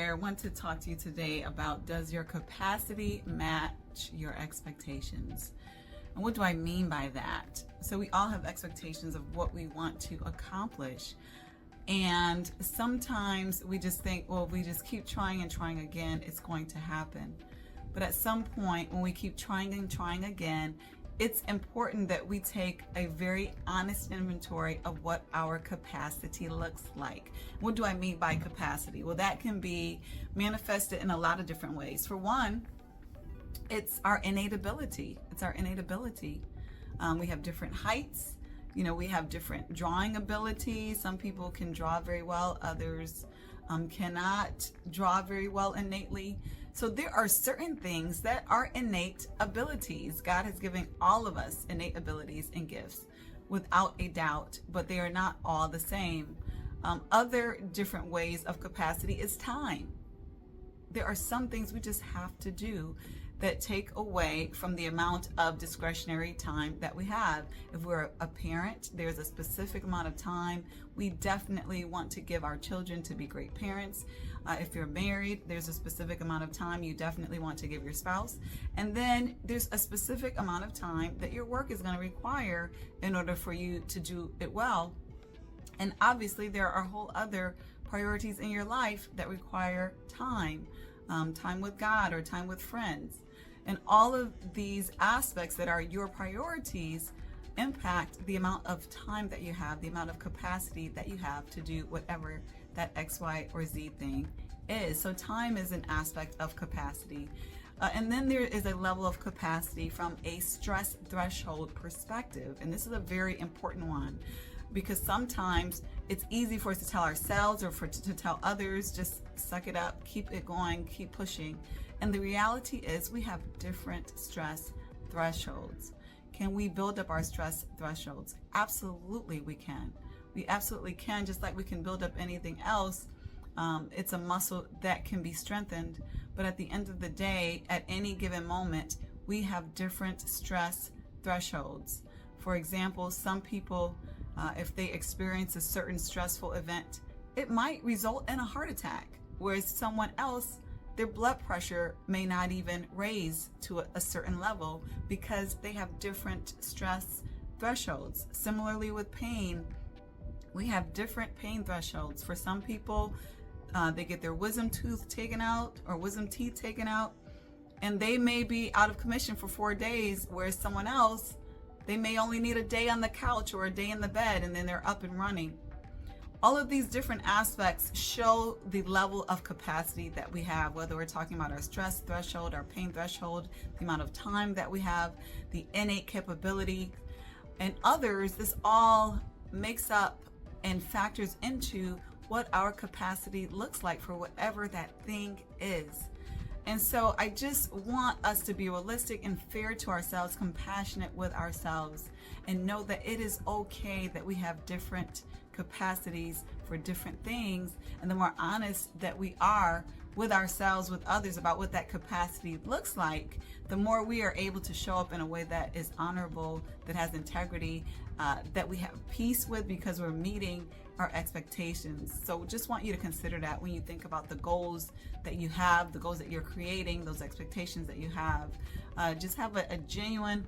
there. I want to talk to you today about, does your capacity match your expectations? And what do I mean by that? So we all have expectations of what we want to accomplish. And sometimes we just think, well, if we just keep trying and trying again, it's going to happen. But at some point, when we keep trying and trying again, it's important that we take a very honest inventory of what our capacity looks like. What do I mean by capacity? Well, that can be manifested in a lot of different ways. For one, it's our innate ability. It's our innate ability. We have different heights. We have different drawing abilities. Some people can draw very well. Others cannot draw very well innately. So there are certain things that are innate abilities. God has given all of us innate abilities and gifts without a doubt, but they are not all the same. Other different ways of capacity is time. There are some things we just have to do that take away from the amount of discretionary time that we have. If we're a parent, there's a specific amount of time we definitely want to give our children to be great parents. If you're married, there's a specific amount of time you definitely want to give your spouse. And then there's a specific amount of time that your work is going to require in order for you to do it well. And obviously there are whole other priorities in your life that require time. Time with God or time with friends. And all of these aspects that are your priorities impact the amount of time that you have, the amount of capacity that you have to do whatever that X, Y, or Z thing is. So time is an aspect of capacity. And then there is a level of capacity from a stress threshold perspective. And this is a very important one, because sometimes it's easy for us to tell ourselves or to tell others, just suck it up, keep it going, keep pushing. And the reality is we have different stress thresholds. Can we build up our stress thresholds? Absolutely we can. We absolutely can, just like we can build up anything else. It's a muscle that can be strengthened. But at the end of the day, at any given moment, we have different stress thresholds. For example, some people, if they experience a certain stressful event, it might result in a heart attack, whereas someone else, their blood pressure may not even raise to a certain level because they have different stress thresholds. Similarly with pain, we have different pain thresholds. For some people, they get their wisdom tooth taken out or wisdom teeth taken out, and they may be out of commission for 4 days, whereas someone else, they may only need a day on the couch or a day in the bed, and then they're up and running. All of these different aspects show the level of capacity that we have, whether we're talking about our stress threshold, our pain threshold, the amount of time that we have, the innate capability, and others. This all makes up and factors into what our capacity looks like for whatever that thing is. And so I just want us to be realistic and fair to ourselves, compassionate with ourselves, and know that it is okay that we have different capacities for different things. And the more honest that we are with ourselves, with others, about what that capacity looks like, the more we are able to show up in a way that is honorable, that has integrity, that we have peace with, because we're meeting our expectations. So just want you to consider that when you think about the goals that you have, the goals that you're creating, those expectations that you have. Just have a genuine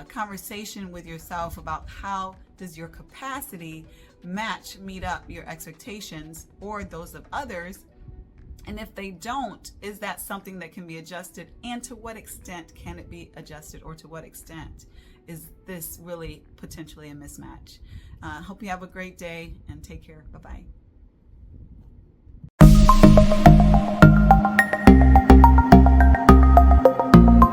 conversation with yourself about how does your capacity meet up your expectations or those of others. And if they don't, is that something that can be adjusted? And to what extent can it be adjusted, or to what extent is this really potentially a mismatch? Hope you have a great day and take care. Bye-bye.